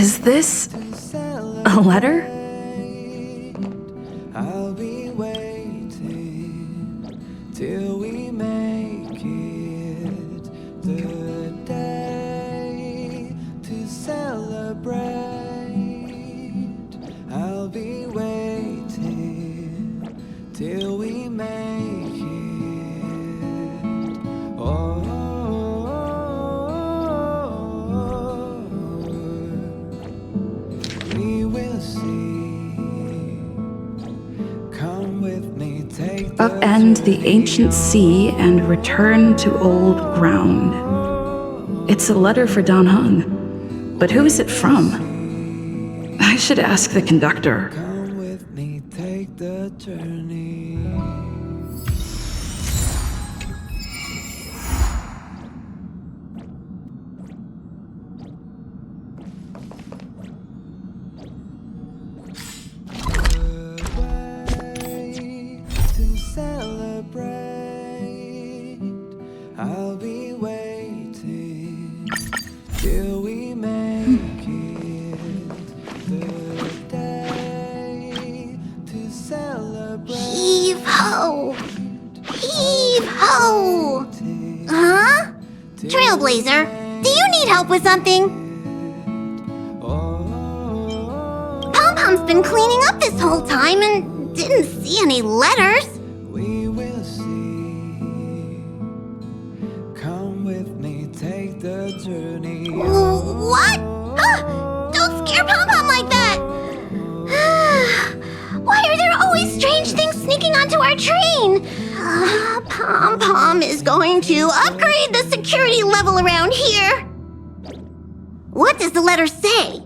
Is this a letter? I'll be waiting till we make it the day to celebrate. I'll be waiting till we make it. Oh, we will see. Come with me, take the Upend the ancient sea and return to old ground. It's a letter for Dan Heng. But who is it from? I should ask the conductor. Come with me, take the journey. The way to celebrate. I'll be waiting till we make it the day to celebrate. Heave ho! Heave ho! Huh? Trailblazer, do you need help with something? Pom-Pom's been cleaning up this whole time and didn't see any letters. We will see. Come with me, take the journey. What? Don't scare Pom-Pom like that! Why are there always strange things sneaking onto our train? Pom-Pom is going to upgrade the security level around here. What does the letter say?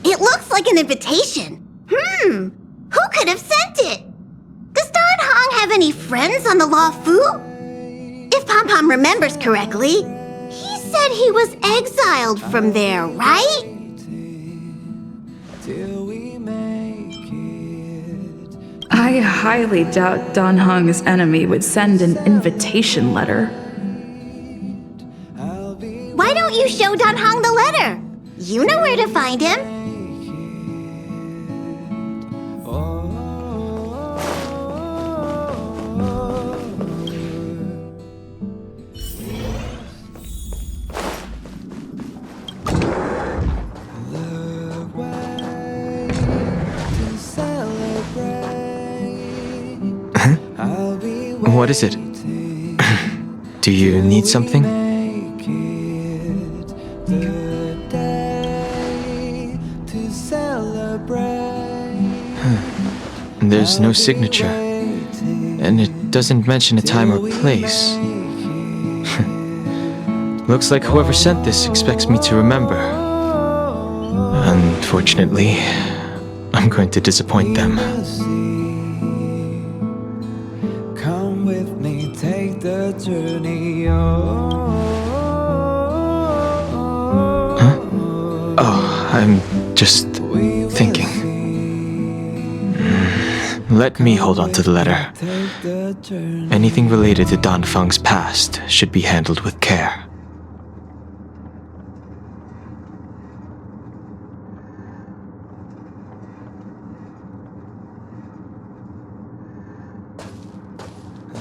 It looks like an invitation. Who could have sent it? Does Dan Heng have any friends on the Luofu? If Pom-Pom remembers correctly, he said he was exiled from there, right? Till we make it. I highly doubt Dan Heng's enemy would send an invitation letter. Why don't you show Dan Heng the letter? You know where to find him. What is it? Do you need something? There's no signature, and it doesn't mention a time or place. Looks like whoever sent this expects me to remember. Unfortunately, I'm going to disappoint them. Come with me, take the journey. Oh, I'm just thinking. Let me hold on to the letter. Anything related to Dan Feng's past should be handled with care.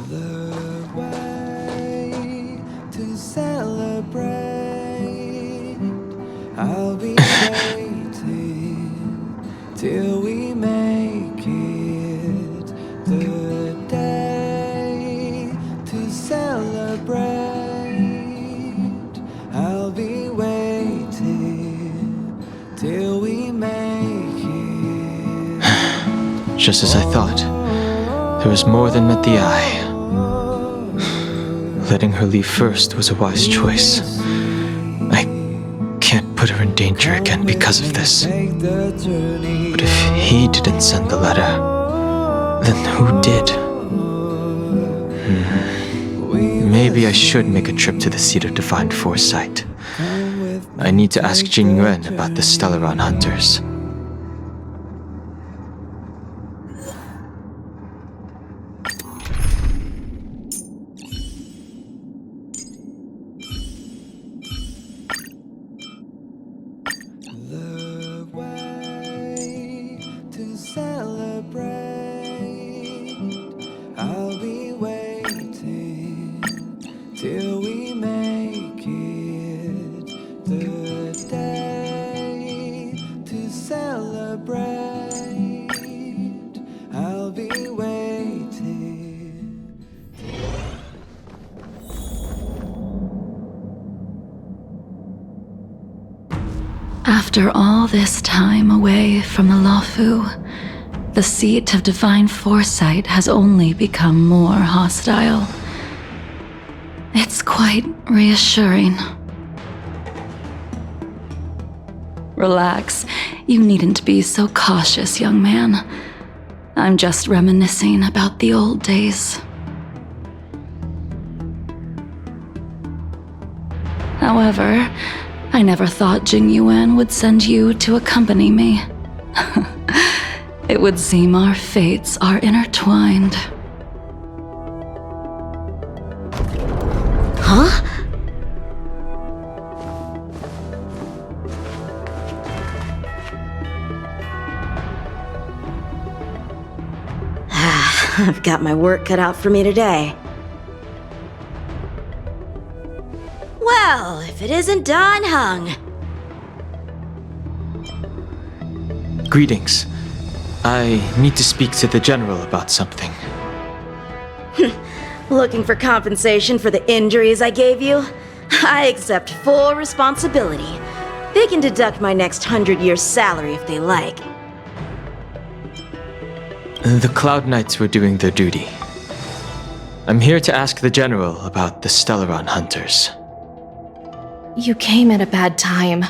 The way to celebrate. I'll be waiting till we make it the day to celebrate. I'll be waiting till we make it. Just as I thought, there was more than met the eye. Letting her leave first was a wise choice. I can't put her in danger again because of this. But if he didn't send the letter, then who did? Maybe I should make a trip to the seat of divine foresight. I need to ask Jingliu about the Stellaron hunters. till we make it the day to celebrate. I'll be waiting. After all this time away from the Luofu, the seat of divine foresight has only become more hostile. It's quite reassuring. Relax. You needn't be so cautious, young man. I'm just reminiscing about the old days. However, I never thought Jingliu would send you to accompany me. It would seem our fates are intertwined. Huh? I've got my work cut out for me today. Well, if it isn't Dan Heng. Greetings. I need to speak to the general about something. Looking for compensation for the injuries I gave you? I accept full responsibility. They can deduct my next 100 years' salary if they like. The Cloud Knights were doing their duty. I'm here to ask the general about the Stellaron hunters. You came at a bad time.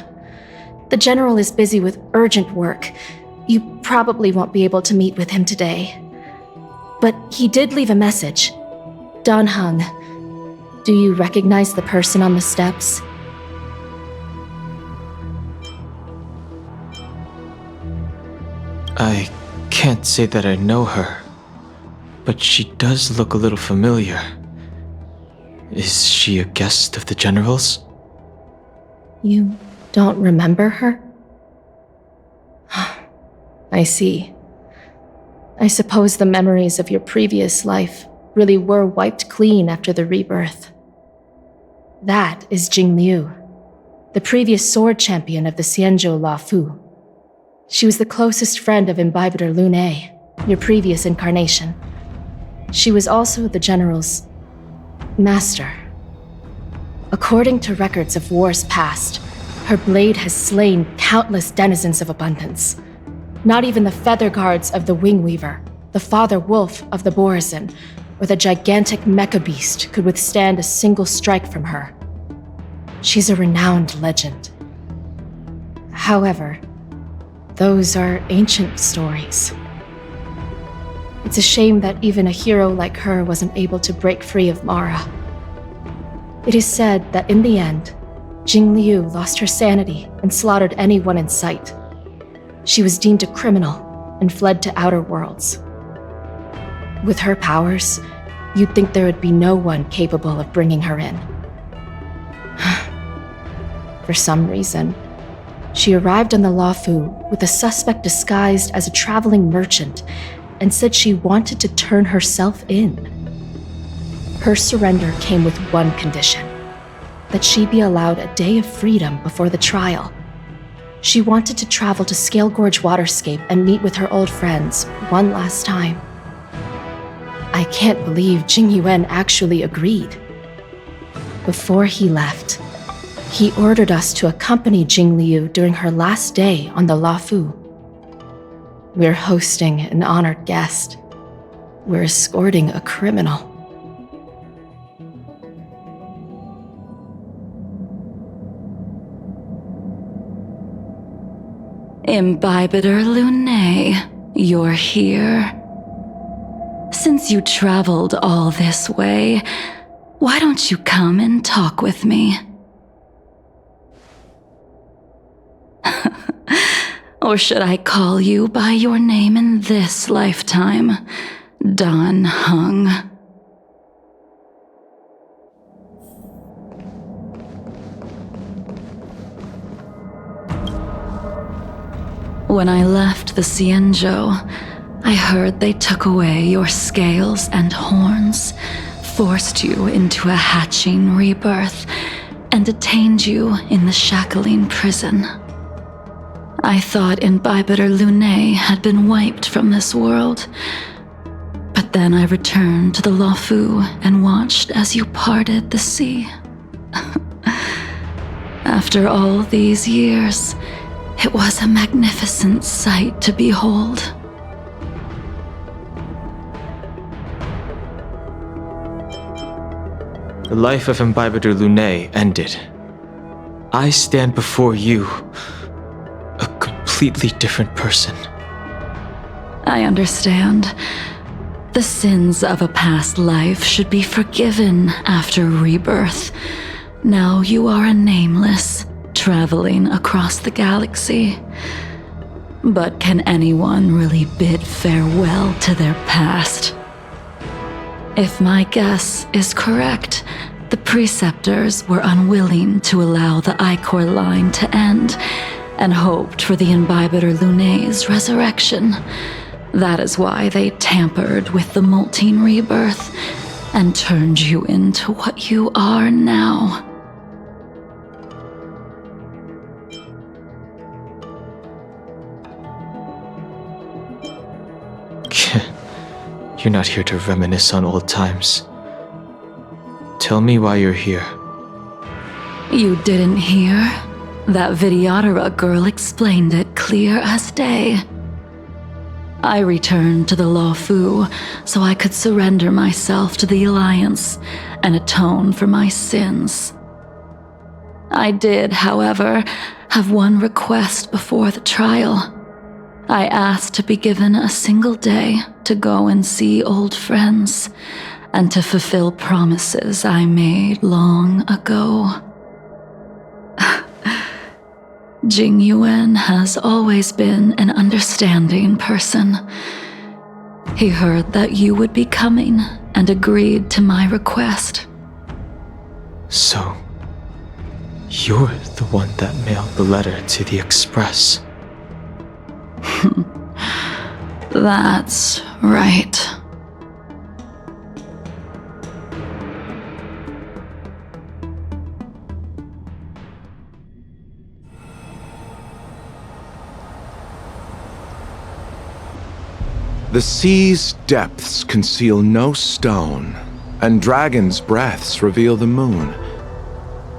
The general is busy with urgent work. You probably won't be able to meet with him today. But he did leave a message. Dan Heng, do you recognize the person on the steps? I can't say that I know her, but she does look a little familiar. Is she a guest of the general's? You don't remember her? I see. I suppose the memories of your previous life really were wiped clean after the rebirth. That is Jingliu, the previous sword champion of the Xianzhou Luofu. She was the closest friend of Imbibitor Lunei, your previous incarnation. She was also the general's master. According to records of wars past, her blade has slain countless denizens of abundance. Not even the feather guards of the Wing Weaver, the father wolf of the Borazin, or the gigantic mecha beast could withstand a single strike from her. She's a renowned legend. However, those are ancient stories. It's a shame that even a hero like her wasn't able to break free of Mara. It is said that in the end, Jingliu lost her sanity and slaughtered anyone in sight. She was deemed a criminal and fled to outer worlds. With her powers, you'd think there would be no one capable of bringing her in. For some reason, she arrived on the Luofu with a suspect disguised as a traveling merchant and said she wanted to turn herself in. Her surrender came with one condition: that she be allowed a day of freedom before the trial. She wanted to travel to Scale Gorge Waterscape and meet with her old friends one last time. I can't believe Jingliu actually agreed. Before he left, he ordered us to accompany Jingliu during her last day on the Luofu. We're hosting an honored guest. We're escorting a criminal. Imbibitor Lunei, you're here. Since you traveled all this way, why don't you come and talk with me? Or should I call you by your name in this lifetime, Dan Heng? When I left the Xianzhou, I heard they took away your scales and horns, forced you into a hatching rebirth and detained you in the shackling prison. I thought Imbibitor Lunae had been wiped from this world, but then I returned to the Luofu and watched as you parted the sea. After all these years, it was a magnificent sight to behold. The life of Imbibitor Lunae ended. I stand before you, a completely different person. I understand. The sins of a past life should be forgiven after rebirth. Now you are a nameless, traveling across the galaxy. But can anyone really bid farewell to their past? If my guess is correct, the preceptors were unwilling to allow the Ichor line to end and hoped for the Imbibitor Lunae's resurrection. That is why they tampered with the molting rebirth and turned you into what you are now. You're not here to reminisce on old times. Tell me why you're here. You didn't hear? That Vidyadhara girl explained it clear as day. I returned to the Luofu so I could surrender myself to the Alliance and atone for my sins. I did, however, have one request before the trial. I asked to be given a single day to go and see old friends and to fulfill promises I made long ago. Jingliu has always been an understanding person. He heard that you would be coming and agreed to my request. So, you're the one that mailed the letter to the Express. That's right. The sea's depths conceal no stone, and dragons' breaths reveal the moon.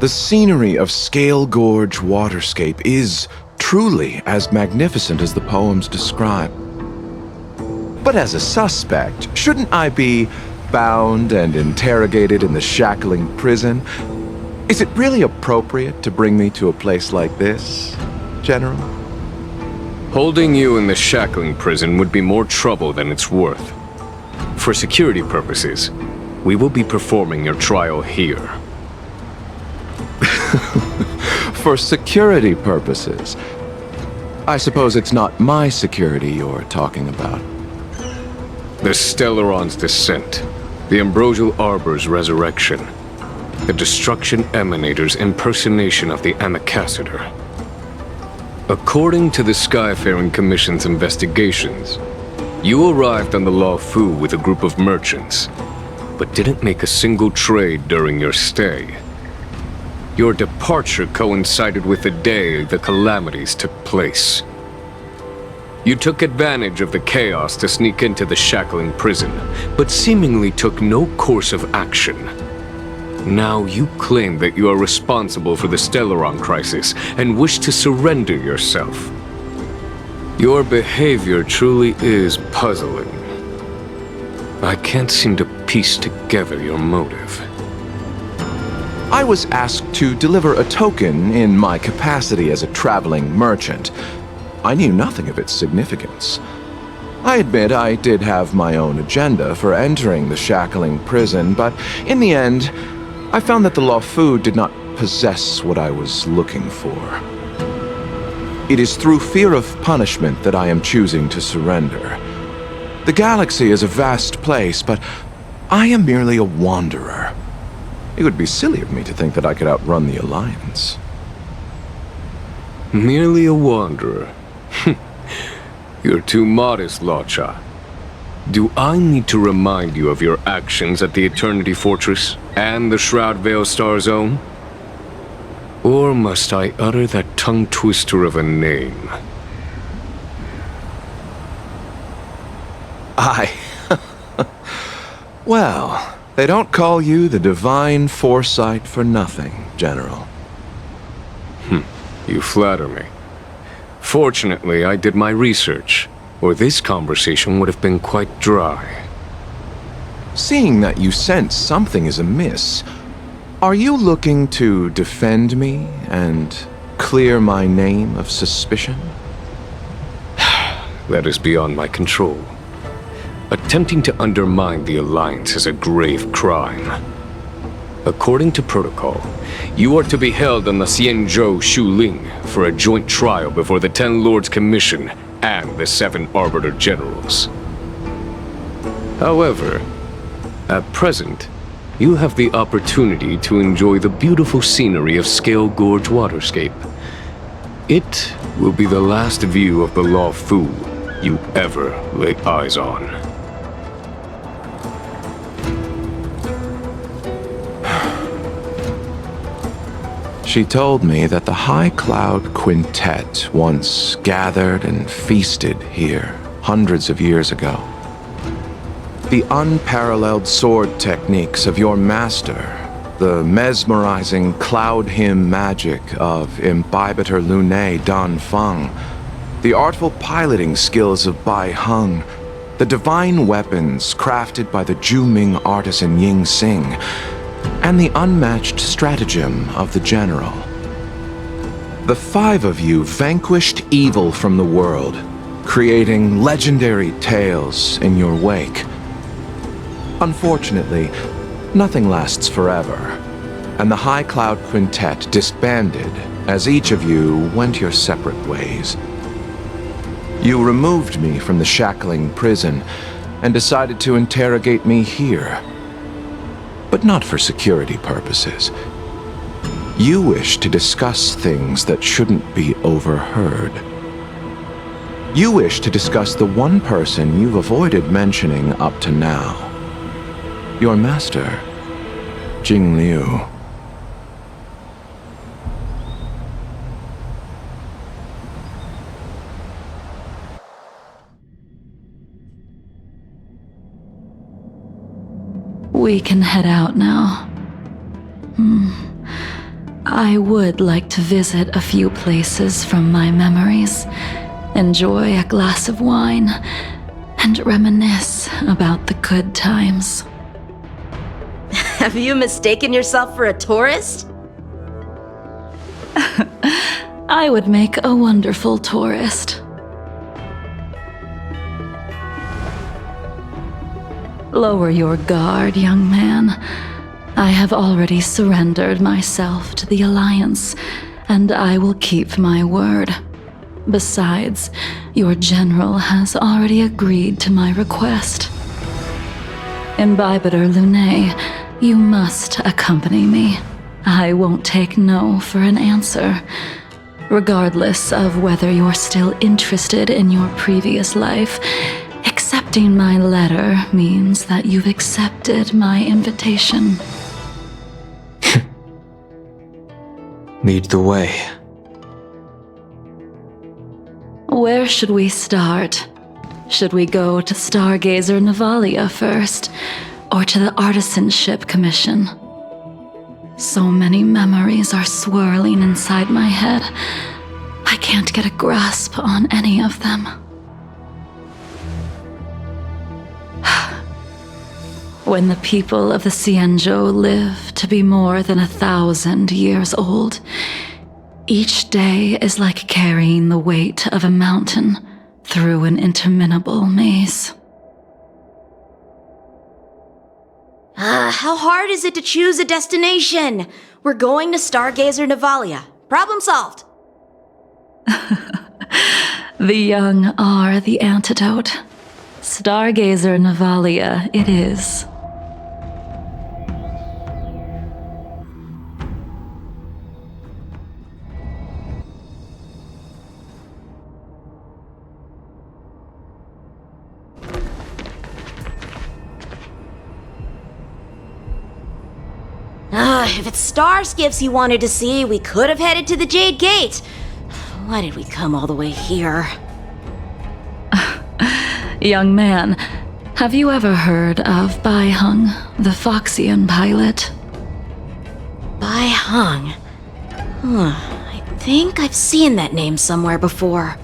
The scenery of Scale Gorge waterscape is truly as magnificent as the poems describe. But as a suspect, shouldn't I be bound and interrogated in the shackling prison? Is it really appropriate to bring me to a place like this, General? Holding you in the shackling prison would be more trouble than it's worth. For security purposes, we will be performing your trial here. For security purposes? I suppose it's not my security you're talking about. The Stellaron's descent, the Ambrosial Arbor's resurrection, the Destruction Emanator's impersonation of the Amicassator. According to the Skyfaring Commission's investigations, you arrived on the Luofu with a group of merchants, but didn't make a single trade during your stay. Your departure coincided with the day the calamities took place. You took advantage of the chaos to sneak into the shackling prison, but seemingly took no course of action. Now you claim that you are responsible for the Stellaron crisis and wish to surrender yourself. Your behavior truly is puzzling. I can't seem to piece together your motive. I was asked to deliver a token in my capacity as a traveling merchant. I knew nothing of its significance. I admit I did have my own agenda for entering the shackling prison, but in the end, I found that the Luofu did not possess what I was looking for. It is through fear of punishment that I am choosing to surrender. The galaxy is a vast place, but I am merely a wanderer. It would be silly of me to think that I could outrun the Alliance. Merely a wanderer? You're too modest, Locha. Do I need to remind you of your actions at the Eternity Fortress and the Shroud Veil Star Zone? Or must I utter that tongue twister of a name? Well, they don't call you the Divine Foresight for nothing, General. You flatter me. Fortunately, I did my research, or this conversation would have been quite dry. Seeing that you sense something is amiss, are you looking to defend me and clear my name of suspicion? That is beyond my control. Attempting to undermine the Alliance is a grave crime. According to protocol, you are to be held on the Xianzhou Shuling for a joint trial before the 10 Lords Commission and the 7 Arbiter Generals. However, at present, you have the opportunity to enjoy the beautiful scenery of Scale Gorge Waterscape. It will be the last view of the Luofu you ever lay eyes on. She told me that the High Cloud Quintet once gathered and feasted here hundreds of years ago. The unparalleled sword techniques of your master, the mesmerizing cloud hymn magic of Imbibitor Lunae Dan Feng, the artful piloting skills of Bai Heng, the divine weapons crafted by the Juming artisan Ying Xing, and the unmatched stratagem of the General. The 5 of you vanquished evil from the world, creating legendary tales in your wake. Unfortunately, nothing lasts forever, and the High Cloud Quintet disbanded as each of you went your separate ways. You removed me from the shackling prison and decided to interrogate me here. But not for security purposes. You wish to discuss things that shouldn't be overheard. You wish to discuss the one person you've avoided mentioning up to now. Your master, Jingliu. We can head out now. I would like to visit a few places from my memories, enjoy a glass of wine, and reminisce about the good times. Have you mistaken yourself for a tourist? I would make a wonderful tourist. Lower your guard, young man. I have already surrendered myself to the Alliance, and I will keep my word. Besides, your general has already agreed to my request. Imbibitor Lunae, you must accompany me. I won't take no for an answer. Regardless of whether you're still interested in your previous life, accepting my letter means that you've accepted my invitation. Lead the way. Where should we start? Should we go to Stargazer Navalia first, or to the Artisanship Commission? So many memories are swirling inside my head. I can't get a grasp on any of them. When the people of the Xianzhou live to be more than 1,000 years old, each day is like carrying the weight of a mountain through an interminable maze. How hard is it to choose a destination? We're going to Stargazer Navalia. Problem solved. The young are the antidote. Stargazer Navalia it is. If it's star skiffs you wanted to see, we could have headed to the Jade Gate. Why did we come all the way here? Young man, have you ever heard of Bai Heng, the Foxian pilot? Bai Heng. I think I've seen that name somewhere before.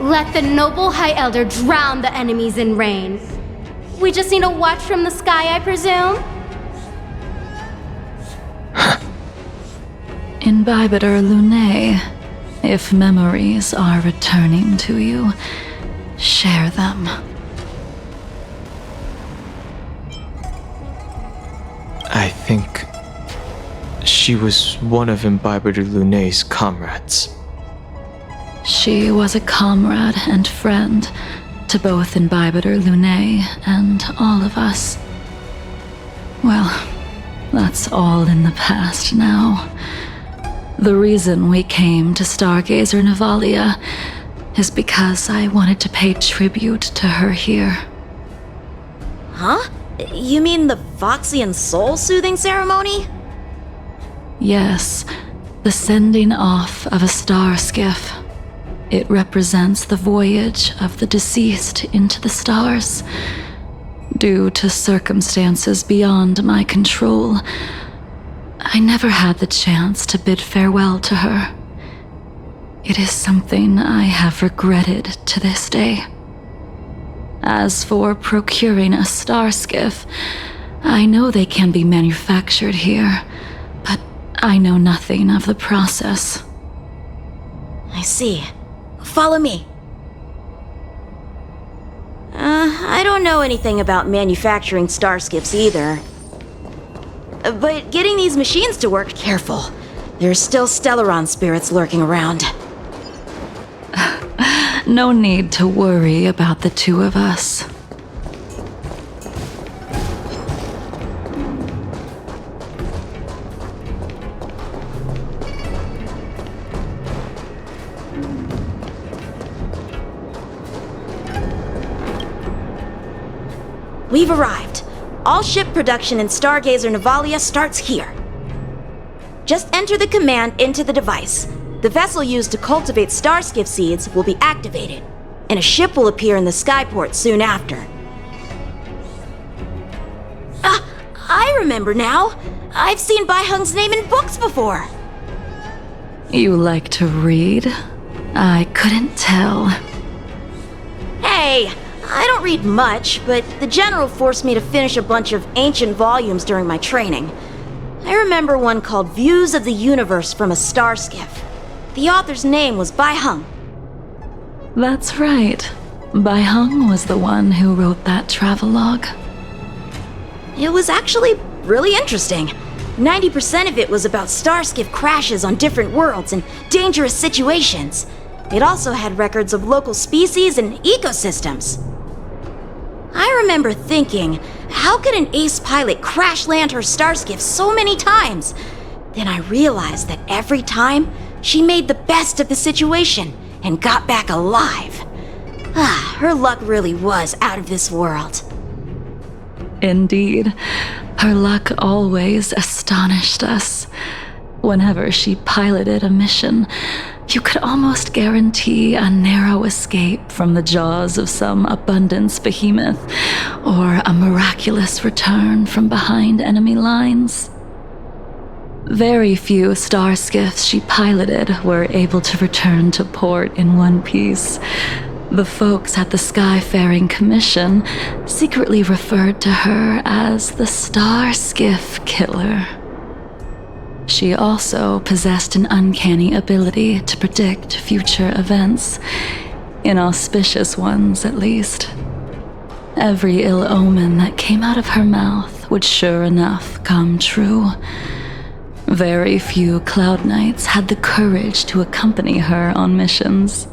Let the noble High Elder drown the enemies in rain. We just need a watch from the sky, I presume? Imbibitor Lunae, if memories are returning to you, share them. I think she was one of Imbibitor Lunae's comrades. She was a comrade and friend to both Imbibitor Lunae and all of us. Well, that's all in the past now. The reason we came to Stargazer Navalia is because I wanted to pay tribute to her here. Huh? You mean the Foxian soul-soothing ceremony? Yes, the sending off of a star skiff. It represents the voyage of the deceased into the stars. Due to circumstances beyond my control, I never had the chance to bid farewell to her. It is something I have regretted to this day. As for procuring a star skiff, I know they can be manufactured here, but I know nothing of the process. I see. Follow me. I don't know anything about manufacturing star skiffs either. But getting these machines to work, careful. There's still Stellaron spirits lurking around. No need to worry about the two of us. We've arrived. All ship production in Stargazer Navalia starts here. Just enter the command into the device. The vessel used to cultivate star skiff seeds will be activated, and a ship will appear in the skyport soon after. I remember now. I've seen Bai Heng's name in books before. You like to read? I couldn't tell. Hey, I don't read much, but the General forced me to finish a bunch of ancient volumes during my training. I remember one called Views of the Universe from a Star Skiff. The author's name was Bai Heng. That's right. Bai Heng was the one who wrote that travelogue. It was actually really interesting. 90% of it was about star skiff crashes on different worlds and dangerous situations. It also had records of local species and ecosystems. I remember thinking, how could an ace pilot crash land her star skiff so many times? Then I realized that every time, she made the best of the situation and got back alive. Her luck really was out of this world. Indeed, her luck always astonished us. Whenever she piloted a mission, you could almost guarantee a narrow escape from the jaws of some abundance behemoth, or a miraculous return from behind enemy lines. Very few star skiffs she piloted were able to return to port in one piece. The folks at the Skyfaring Commission secretly referred to her as the Star Skiff Killer. She also possessed an uncanny ability to predict future events, inauspicious ones at least. Every ill omen that came out of her mouth would sure enough come true. Very few Cloud Knights had the courage to accompany her on missions.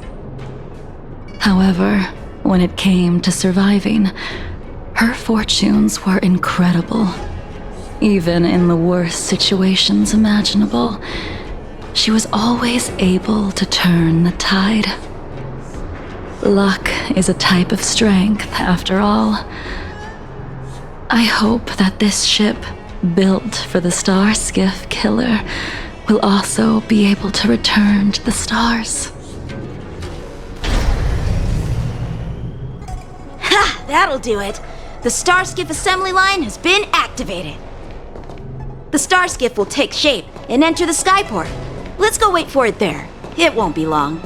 However, when it came to surviving, her fortunes were incredible. Even in the worst situations imaginable, she was always able to turn the tide. Luck is a type of strength, after all. I hope that this ship, built for the star skiff killer, will also be able to return to the stars. Ha! That'll do it. The Starskiff assembly line has been activated. The Starskiff will take shape and enter the skyport. Let's go wait for it there. It won't be long.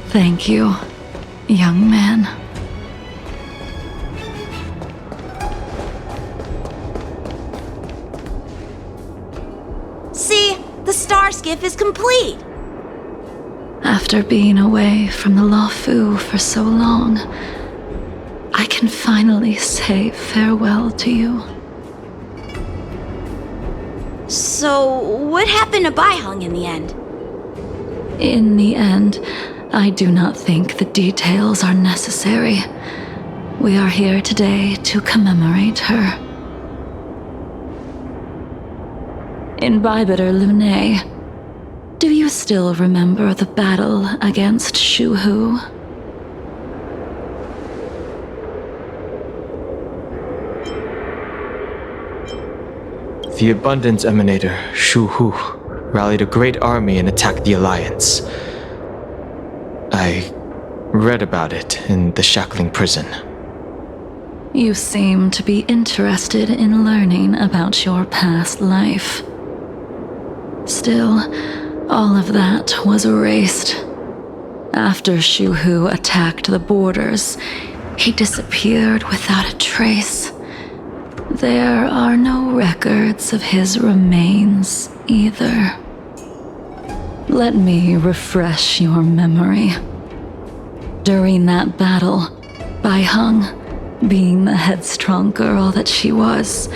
Thank you, young man. See? The Starskiff is complete! After being away from the Luofu for so long, I can finally say farewell to you. So, what happened to Baiheng in the end? In the end, I do not think the details are necessary. We are here today to commemorate her. Imbibitor Lunae, do you still remember the battle against Shuhu? The Abundance Emanator, Shuhu, rallied a great army and attacked the Alliance. I read about it in the shackling prison. You seem to be interested in learning about your past life. Still, all of that was erased. After Shuhu attacked the borders, he disappeared without a trace. There are no records of his remains either. Let me refresh your memory. During that battle, Baiheng, being the headstrong girl that she was,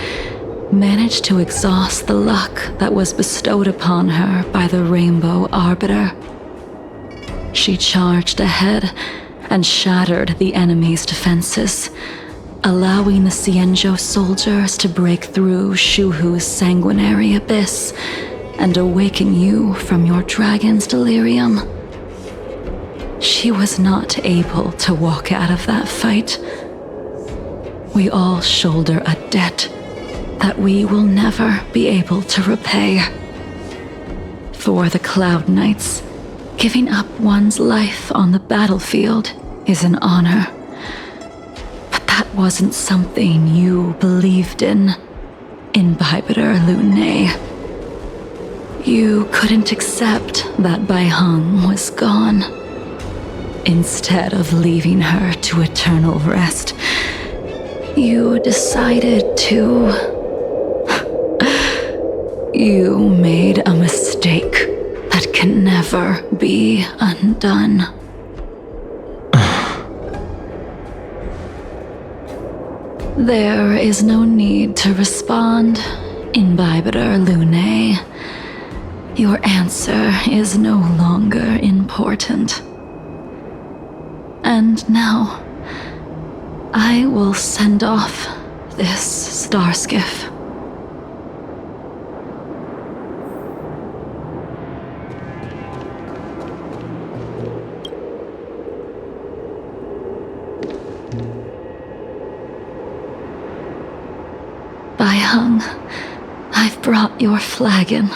managed to exhaust the luck that was bestowed upon her by the Rainbow Arbiter. She charged ahead and shattered the enemy's defenses, allowing the Xianzhou soldiers to break through Shuhu's sanguinary abyss and awaken you from your dragon's delirium. She was not able to walk out of that fight. We all shoulder a debt that we will never be able to repay. For the Cloud Knights, giving up one's life on the battlefield is an honor. But that wasn't something you believed in, Imbibitor Lunae. You couldn't accept that Baiheng was gone. Instead of leaving her to eternal rest, you decided to... You made a mistake that can never be undone. There is no need to respond, Imbibitor Lunae. Your answer is no longer important. And now, I will send off this starskiff. Baiheng, I've brought your flagon.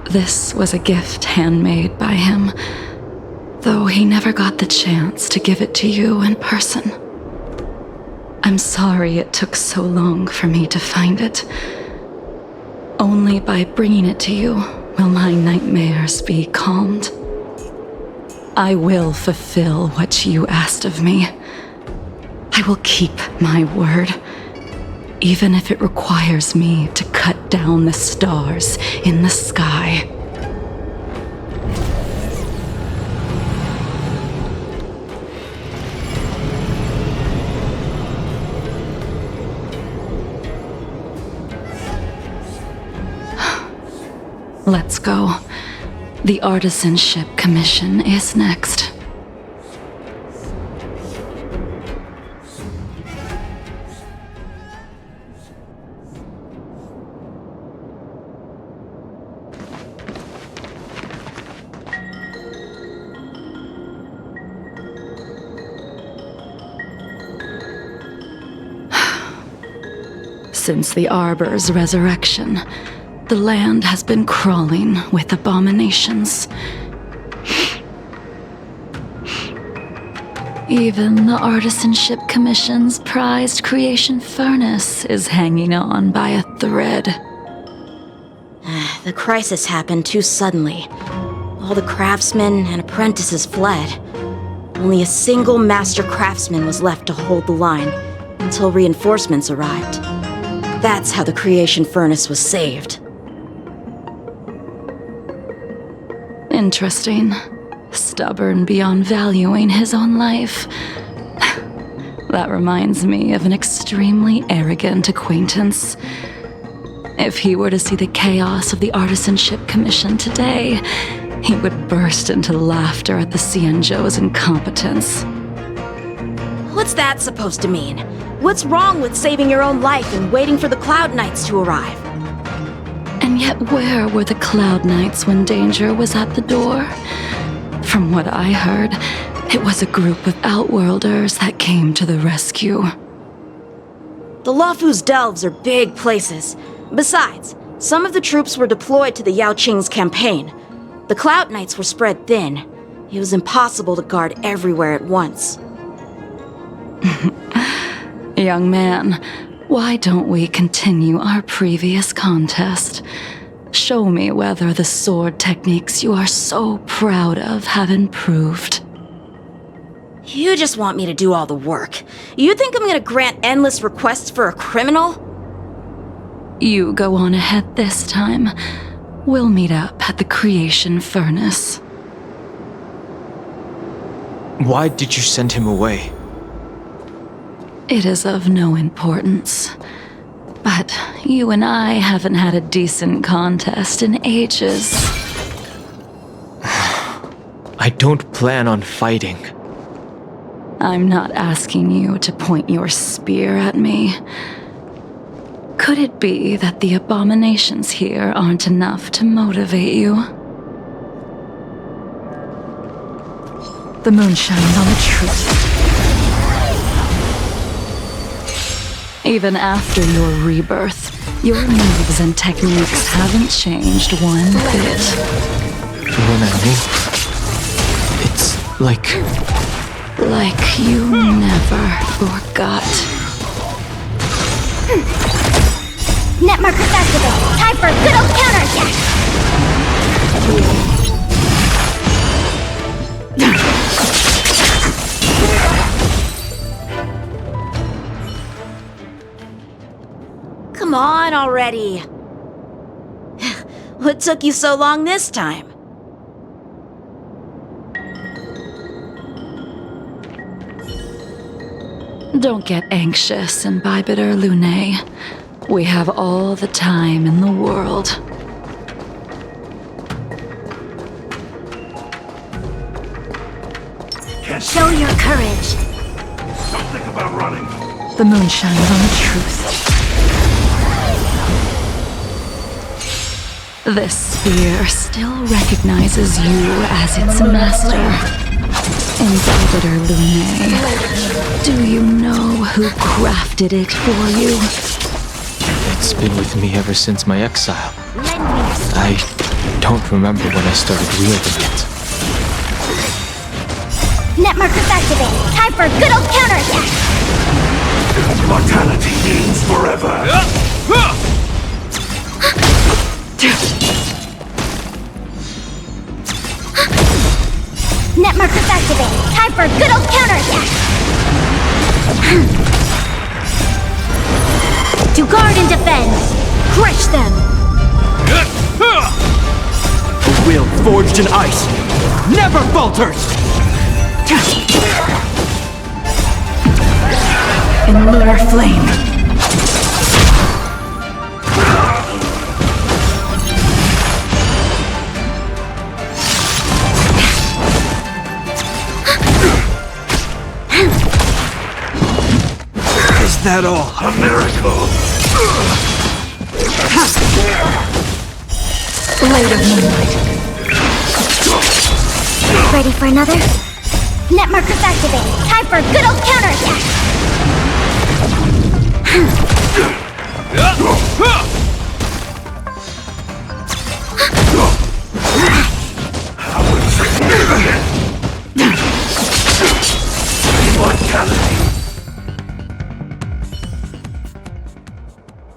This was a gift handmade by him, though he never got the chance to give it to you in person. I'm sorry it took so long for me to find it. Only by bringing it to you will my nightmares be calmed. I will fulfill what you asked of me. I will keep my word, even if it requires me to cut down the stars in the sky. Let's go. The artisanship commission is next. Since the Arbor's resurrection, the land has been crawling with abominations. Even the Artisanship Commission's prized creation furnace is hanging on by a thread. The crisis happened too suddenly. All the craftsmen and apprentices fled. Only a single master craftsman was left to hold the line until reinforcements arrived. That's how the creation furnace was saved. Interesting. Stubborn beyond valuing his own life. That reminds me of an extremely arrogant acquaintance. If he were to see the chaos of the Artisanship Commission today, he would burst into laughter at the Xianzhou's incompetence. What's that supposed to mean? What's wrong with saving your own life and waiting for the Cloud Knights to arrive? And yet where were the Cloud Knights when danger was at the door? From what I heard, it was a group of Outworlders that came to the rescue. The Luofu's delves are big places. Besides, some of the troops were deployed to the Yao Qing's campaign. The Cloud Knights were spread thin. It was impossible to guard everywhere at once. Young man, why don't we continue our previous contest? Show me whether the sword techniques you are so proud of have improved. You just want me to do all the work. You think I'm gonna grant endless requests for a criminal? You go on ahead this time. We'll meet up at the creation furnace. Why did you send him away? It is of no importance. But you and I haven't had a decent contest in ages. I don't plan on fighting. I'm not asking you to point your spear at me. Could it be that the abominations here aren't enough to motivate you? The moon shines on the truth. Even after your rebirth, your moves and techniques haven't changed one bit. When I move, it's like you never forgot. Net markers activate. Time for a good old counterattack. Come on already! What took you so long this time? Don't get anxious, Imbibitor Lunae. We have all the time in the world. Show your courage. Don't think about running. The moon shines on the truth. This spear still recognizes you as its master. Imbibitor Lunae, do you know who crafted it for you? it's been with me ever since my exile. I don't remember when I started wielding it. Net markers activated. Time for a good old counterattack. Mortality means forever. Net markers activated. Time for a good old counterattack. To guard and defend. Crush them. A will forged in ice never falters. In lunar flame. Is that all? A miracle. Blade of moonlight. Ready for another? Net markers activated. Time for a good old counterattack.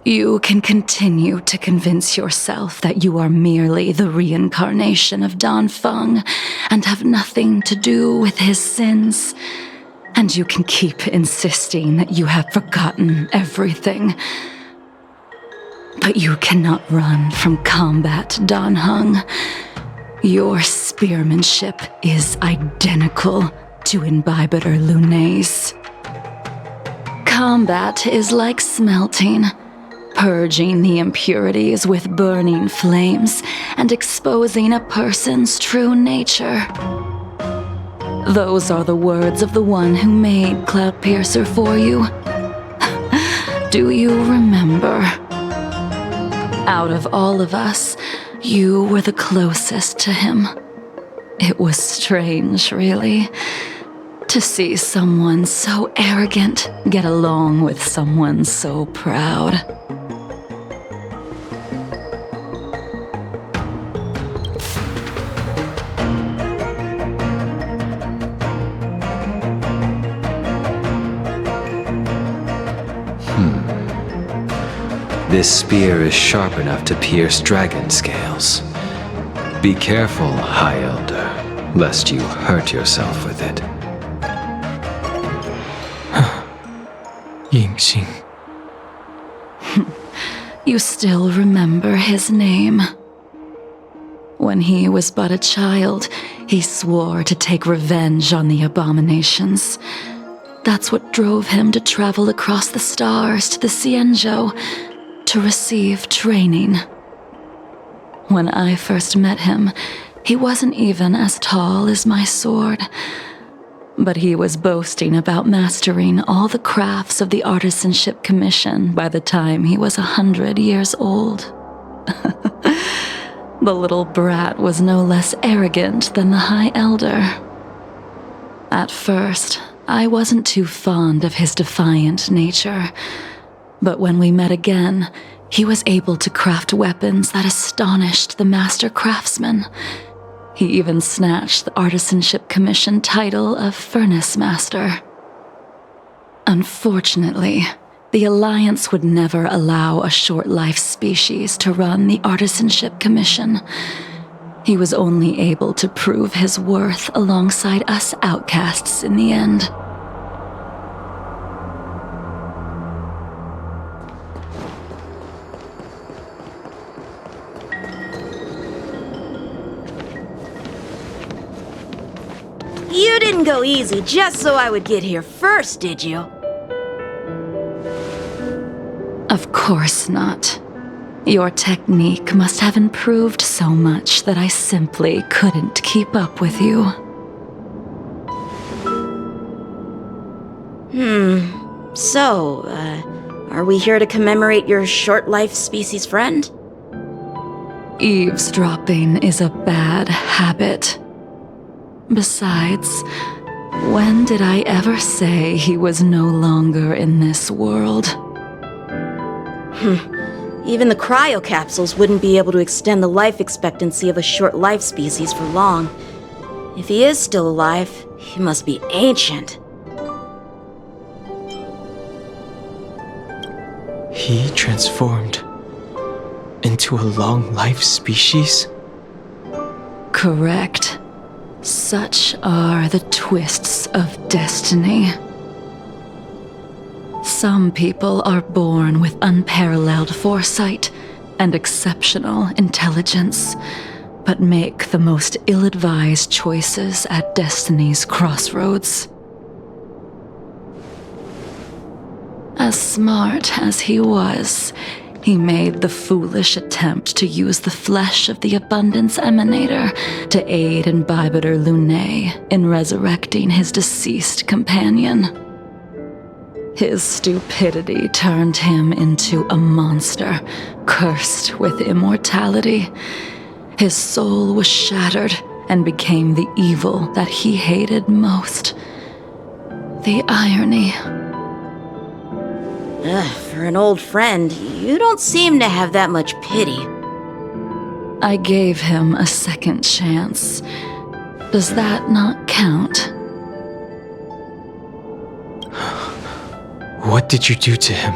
You can continue to convince yourself that you are merely the reincarnation of Dan Feng and have nothing to do with his sins. And you can keep insisting that you have forgotten everything. But you cannot run from combat, Dan Heng. Your spearmanship is identical to Imbibitor Lunay's. Combat is like smelting, purging the impurities with burning flames and exposing a person's true nature. Those are the words of the one who made Cloudpiercer for you. Do you remember? Out of all of us, you were the closest to him. It was strange, really, to see someone so arrogant get along with someone so proud. This spear is sharp enough to pierce dragon scales. Be careful, High Elder, lest you hurt yourself with it. Yingxing. You still remember his name. When he was but a child, he swore to take revenge on the abominations. That's what drove him to travel across the stars to the Xianzhou to receive training. When I first met him, he wasn't even as tall as my sword, but he was boasting about mastering all the crafts of the Artisanship Commission by the time he was 100 years old. The little brat was no less arrogant than the High Elder. At first, I wasn't too fond of his defiant nature, but when we met again, he was able to craft weapons that astonished the master craftsman. He even snatched the Artisanship Commission title of Furnace Master. Unfortunately, the Alliance would never allow a short-life species to run the Artisanship Commission. He was only able to prove his worth alongside us outcasts in the end. You didn't go easy just so I would get here first, did you? Of course not. Your technique must have improved so much that I simply couldn't keep up with you. So, are we here to commemorate your short-life species friend? Eavesdropping is a bad habit. Besides, when did I ever say he was no longer in this world? Even the cryocapsules wouldn't be able to extend the life expectancy of a short-life species for long. If he is still alive, he must be ancient. He transformed into a long-life species? Correct. Such are the twists of destiny. Some people are born with unparalleled foresight and exceptional intelligence, but make the most ill-advised choices at destiny's crossroads. As smart as he was, he made the foolish attempt to use the flesh of the Abundance Emanator to aid Imbibitor Lunay in resurrecting his deceased companion. His stupidity turned him into a monster, cursed with immortality. His soul was shattered and became the evil that he hated most. The irony. For an old friend, you don't seem to have that much pity. I gave him a second chance. Does that not count? What did you do to him?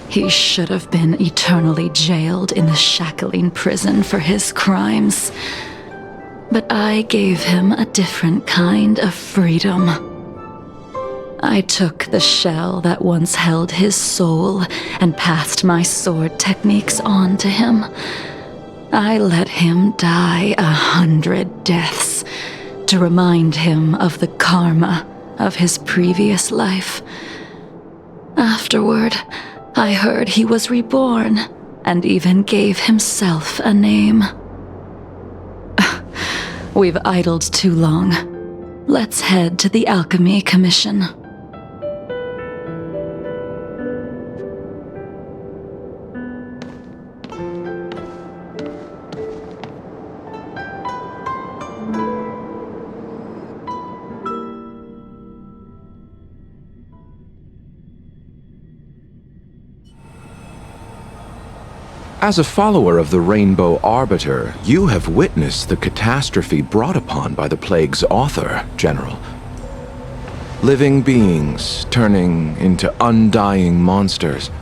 He should have been eternally jailed in the shackling prison for his crimes. But I gave him a different kind of freedom. I took the shell that once held his soul and passed my sword techniques on to him. I let him die 100 deaths to remind him of the karma of his previous life. Afterward, I heard he was reborn and even gave himself a name. We've idled too long. Let's head to the Alchemy Commission. As a follower of the Rainbow Arbiter, you have witnessed the catastrophe brought upon by the plague's author, General. Living beings turning into undying monsters,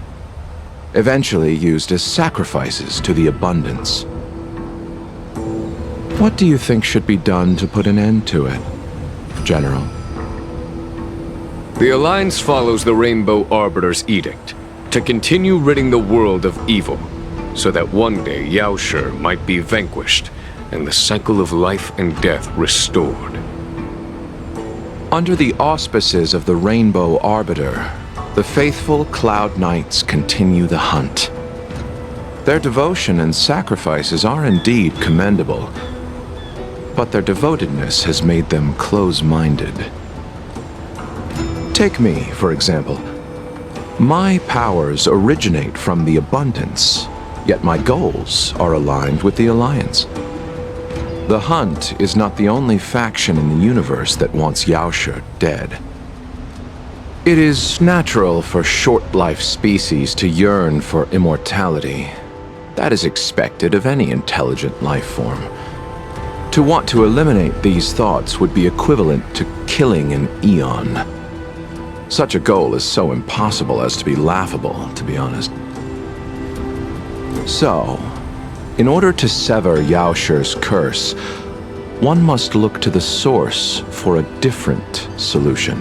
eventually used as sacrifices to the abundance. What do you think should be done to put an end to it, General? The Alliance follows the Rainbow Arbiter's edict to continue ridding the world of evil, so that one day Yaoshi might be vanquished and the cycle of life and death restored. Under the auspices of the Rainbow Arbiter, the faithful Cloud Knights continue the hunt. Their devotion and sacrifices are indeed commendable, but their devotedness has made them close-minded. Take me, for example. My powers originate from the abundance, yet my goals are aligned with the Alliance. The Hunt is not the only faction in the universe that wants Yaoshi dead. It is natural for short-life species to yearn for immortality. That is expected of any intelligent life form. To want to eliminate these thoughts would be equivalent to killing an eon. Such a goal is so impossible as to be laughable, to be honest. So, in order to sever Yaoshi's curse, one must look to the source for a different solution.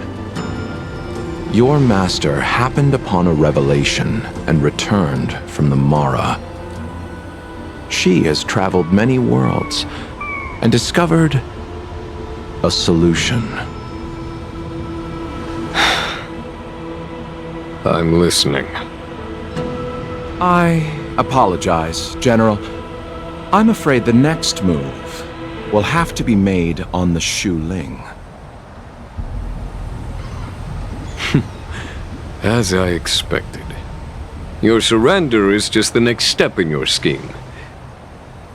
Your master happened upon a revelation and returned from the Mara. She has traveled many worlds and discovered a solution. I'm listening. I apologize, General. I'm afraid the next move will have to be made on the Shu Ling. As I expected. Your surrender is just the next step in your scheme.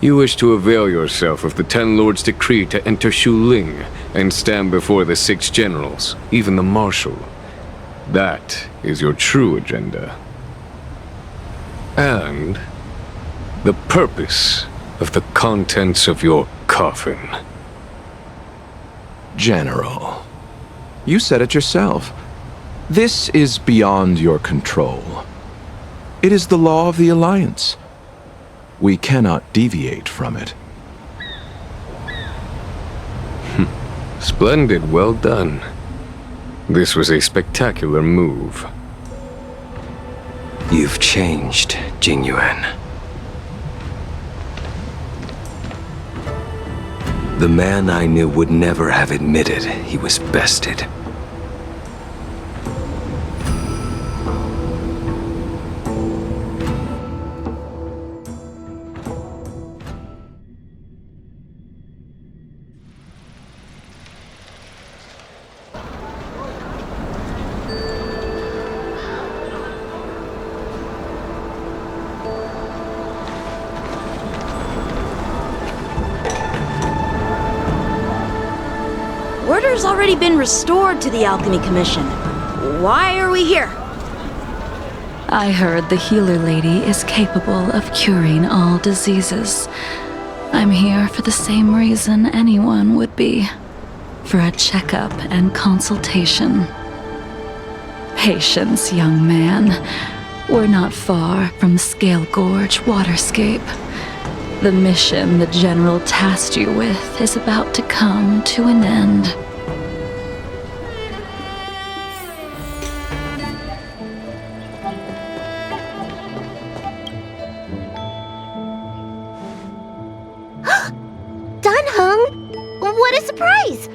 You wish to avail yourself of the Ten Lords' decree to enter Shu Ling and stand before the 6 generals, even the Marshal. That is your true agenda. And the purpose of the contents of your coffin. General, you said it yourself. This is beyond your control. It is the law of the Alliance. We cannot deviate from it. Splendid, well done. This was a spectacular move. You've changed, Jingliu. The man I knew would never have admitted he was bested. Order's already been restored to the Alchemy Commission. Why are we here? I heard the healer lady is capable of curing all diseases. I'm here for the same reason anyone would be. For a checkup and consultation. Patience, young man. We're not far from Scale Gorge Waterscape. The mission the General tasked you with is about to come to an end. Dan Heng? What a surprise!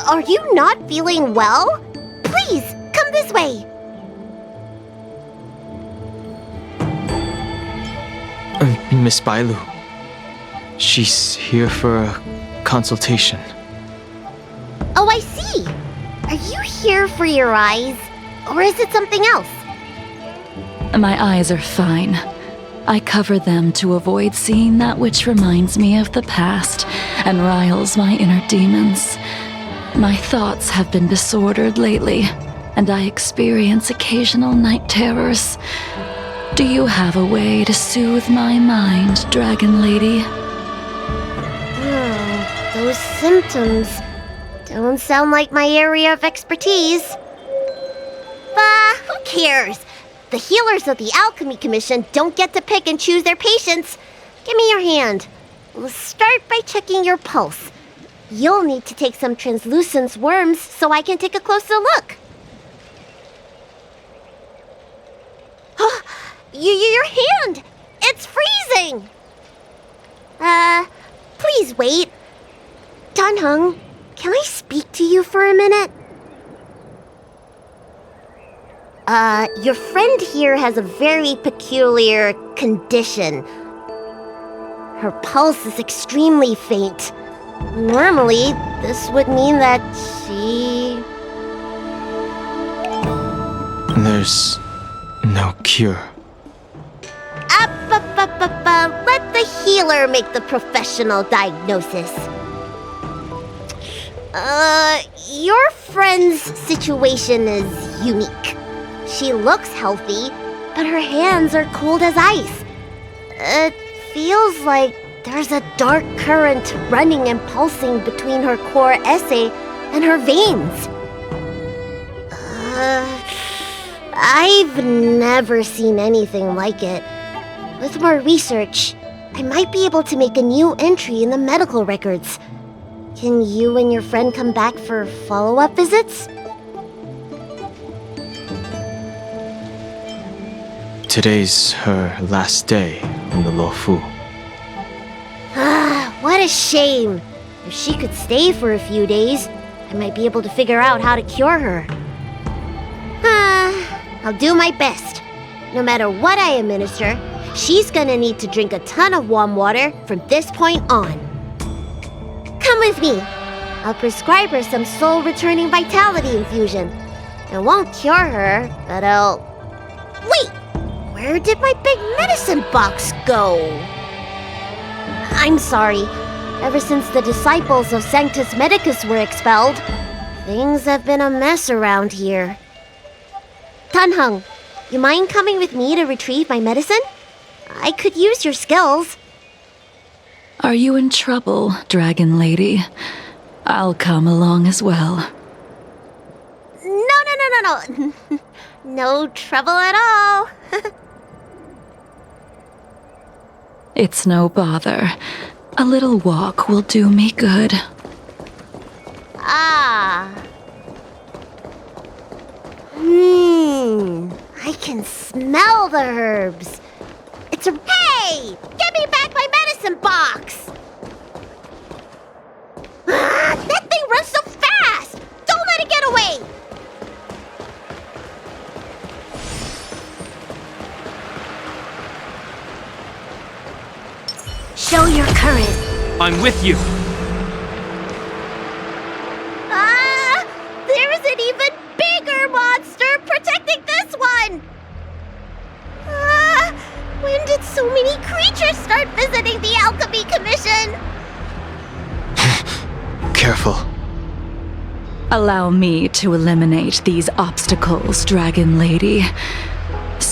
Are you not feeling well? Please, come this way. Miss Bailu. She's here for a consultation. Oh, I see. Are you here for your eyes? Or is it something else? My eyes are fine. I cover them to avoid seeing that which reminds me of the past and riles my inner demons. My thoughts have been disordered lately, and I experience occasional night terrors. Do you have a way to soothe my mind, Dragon Lady? Those symptoms don't sound like my area of expertise. Who cares? The healers of the Alchemy Commission don't get to pick and choose their patients. Give me your hand. We'll start by checking your pulse. You'll need to take some translucent worms so I can take a closer look. Your hand! It's freezing! Please wait. Dan Heng, can I speak to you for a minute? Your friend here has a very peculiar condition. Her pulse is extremely faint. Normally, this would mean that she... There's no cure. Let the healer make the professional diagnosis. Your friend's situation is unique. She looks healthy, but her hands are cold as ice. It feels like there's a dark current running and pulsing between her core esse and her veins. I've never seen anything like it. With more research, I might be able to make a new entry in the medical records. Can you and your friend come back for follow-up visits? Today's her last day on the Luofu. What a shame. If she could stay for a few days, I might be able to figure out how to cure her. I'll do my best. No matter what I administer, she's gonna need to drink a ton of warm water from this point on. Come with me. I'll prescribe her some soul-returning vitality infusion. It won't cure her, but I'll... Wait! Where did my big medicine box go? I'm sorry. Ever since the disciples of Sanctus Medicus were expelled, things have been a mess around here. Dan Heng, you mind coming with me to retrieve my medicine? I could use your skills. Are you in trouble, Dragon Lady? I'll come along as well. No. No trouble at all. It's no bother. A little walk will do me good. I can smell the herbs. It's a... Hey! Give me back my medicine box! That thing runs so fast! Don't let it get away! Show your courage. I'm with you. There's an even bigger monster protecting this one! When did so many creatures start visiting the Alchemy Commission? Careful. Allow me to eliminate these obstacles, Dragon Lady.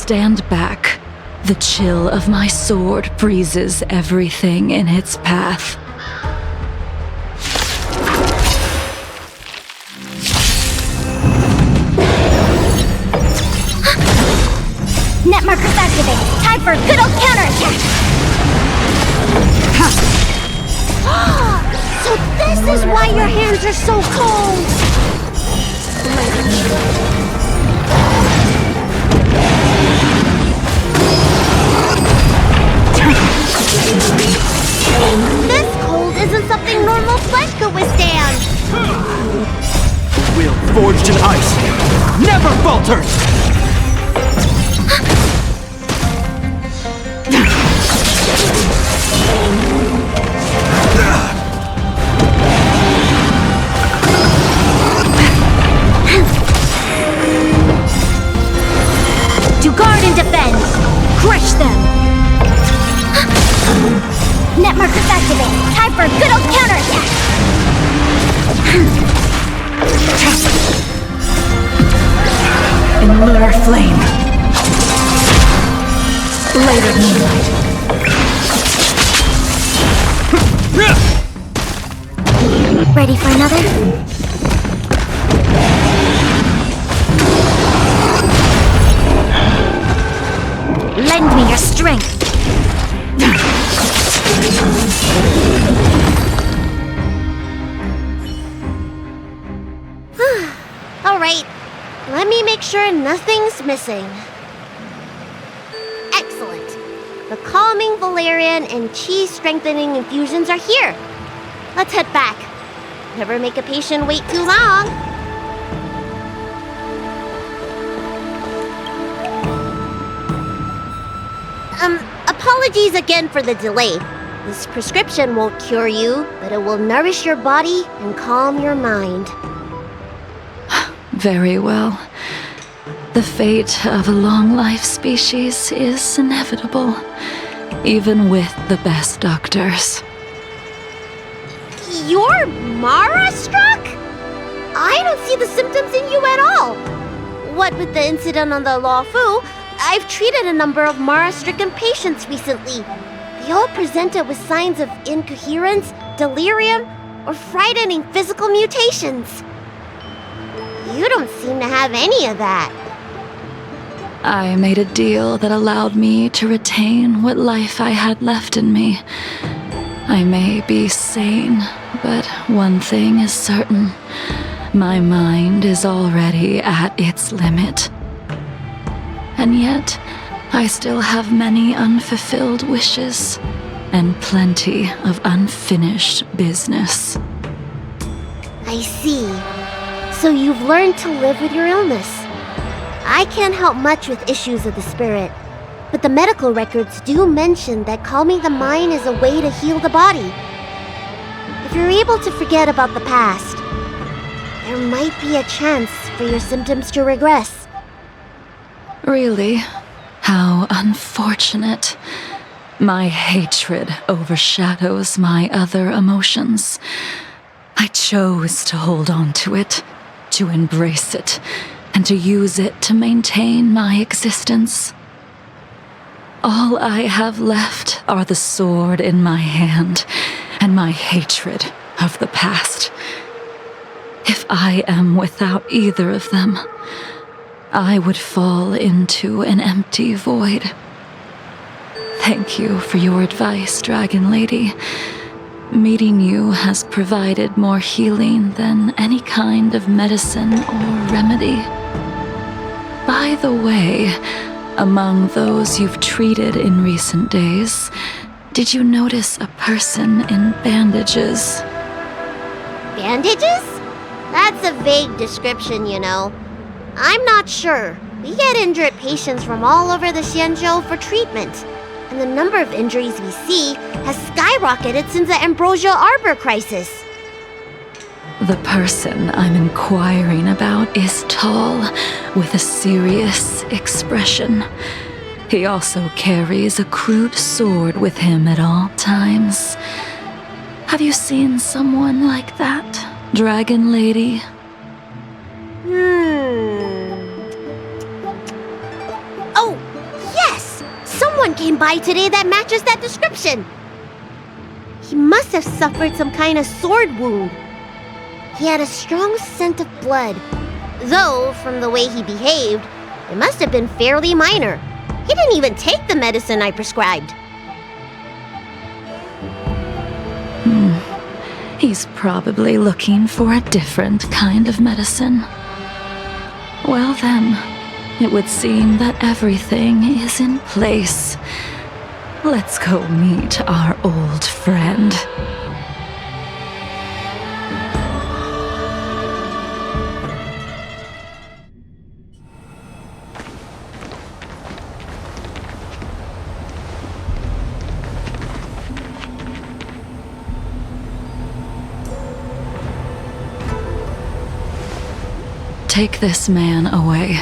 stand back. The chill of my sword freezes everything in its path. Net markers activated. Time for a good old counterattack. So this is why your hands are so cold. This cold isn't something normal flesh could withstand. Will forged in ice never falters! To guard and defend. Crush them. Net markers activated. Time for a good old counterattack. In lunar flame. Later moonlight. Ready for another? Lend me your strength. All right, let me make sure nothing's missing. Excellent. The calming valerian and chi strengthening infusions are here. Let's head back. Never make a patient wait too long. Apologies again for the delay. This prescription won't cure you, but it will nourish your body and calm your mind. Very well. The fate of a long-life species is inevitable, even with the best doctors. You're Mara-struck? I don't see the symptoms in you at all. What with the incident on the Luofu, I've treated a number of Mara-stricken patients recently. They all presented with signs of incoherence, delirium, or frightening physical mutations. You don't seem to have any of that. I made a deal that allowed me to retain what life I had left in me. I may be sane, but one thing is certain. My mind is already at its limit. And yet, I still have many unfulfilled wishes, and plenty of unfinished business. I see. So you've learned to live with your illness. I can't help much with issues of the spirit, but the medical records do mention that calming the mind is a way to heal the body. If you're able to forget about the past, there might be a chance for your symptoms to regress. Really? How unfortunate. My hatred overshadows my other emotions. I chose to hold on to it, to embrace it, and to use it to maintain my existence. All I have left are the sword in my hand and my hatred of the past. If I am without either of them, I would fall into an empty void. Thank you for your advice, Dragon Lady. Meeting you has provided more healing than any kind of medicine or remedy. By the way, among those you've treated in recent days, did you notice a person in bandages? Bandages? That's a vague description, you know. I'm not sure. We get injured patients from all over the Xianzhou for treatment, and the number of injuries we see has skyrocketed since the Ambrosial Arbor crisis. The person I'm inquiring about is tall, with a serious expression. He also carries a crude sword with him at all times. Have you seen someone like that, Dragon Lady? Oh, man came by today that matches that description. He must have suffered some kind of sword wound. He had a strong scent of blood, though from the way he behaved, it must have been fairly minor. He didn't even take the medicine I prescribed. He's probably looking for a different kind of medicine. Well then, it would seem that everything is in place. Let's go meet our old friend. Take this man away.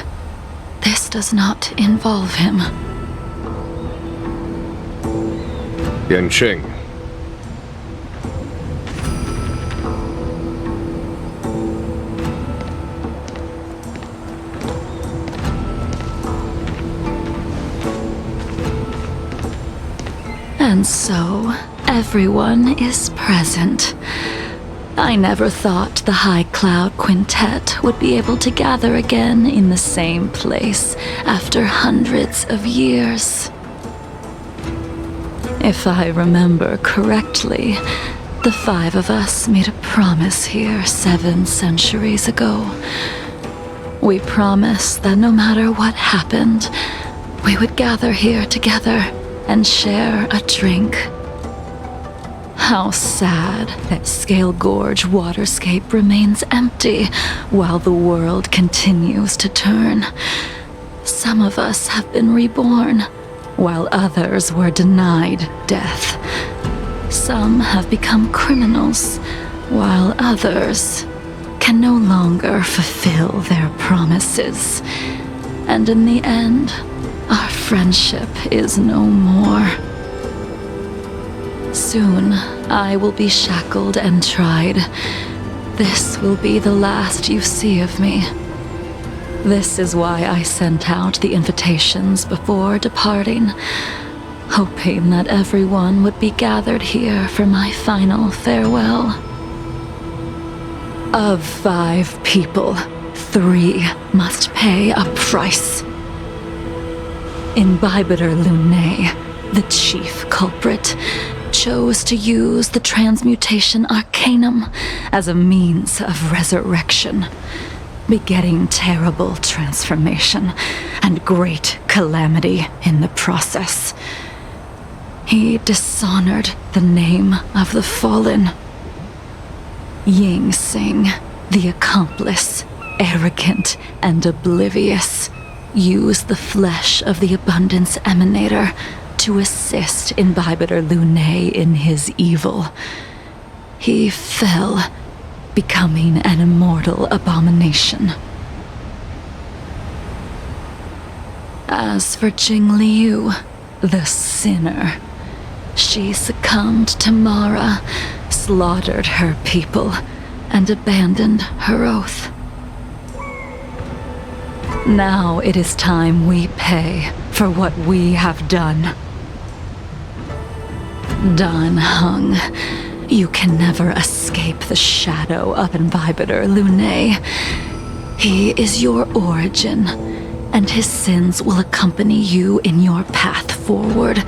This does not involve him. Yanqing. And so, everyone is present. I never thought the High Cloud Quintet would be able to gather again in the same place after hundreds of years. If I remember correctly, the 5 of us made a promise here 7 centuries ago. We promised that no matter what happened, we would gather here together and share a drink. How sad that Scale Gorge waterscape remains empty while the world continues to turn. Some of us have been reborn, while others were denied death. Some have become criminals, while others can no longer fulfill their promises. And in the end, our friendship is no more. Soon, I will be shackled and tried. This will be the last you see of me. This is why I sent out the invitations before departing, hoping that everyone would be gathered here for my final farewell. Of 5 people, 3 must pay a price. Imbibitor Lunae, the chief culprit, chose to use the transmutation arcanum as a means of resurrection, begetting terrible transformation and great calamity in the process. He dishonored the name of the fallen. Ying Sing, the accomplice, arrogant and oblivious, used the flesh of the Abundance Emanator to assist Imbibitor Lunae in his evil. He fell, becoming an immortal abomination. As for Jingliu, the sinner, she succumbed to Mara, slaughtered her people, and abandoned her oath. Now it is time we pay for what we have done. Dan Heng, you can never escape the shadow of Imbibitor Lunae. He is your origin, and his sins will accompany you in your path forward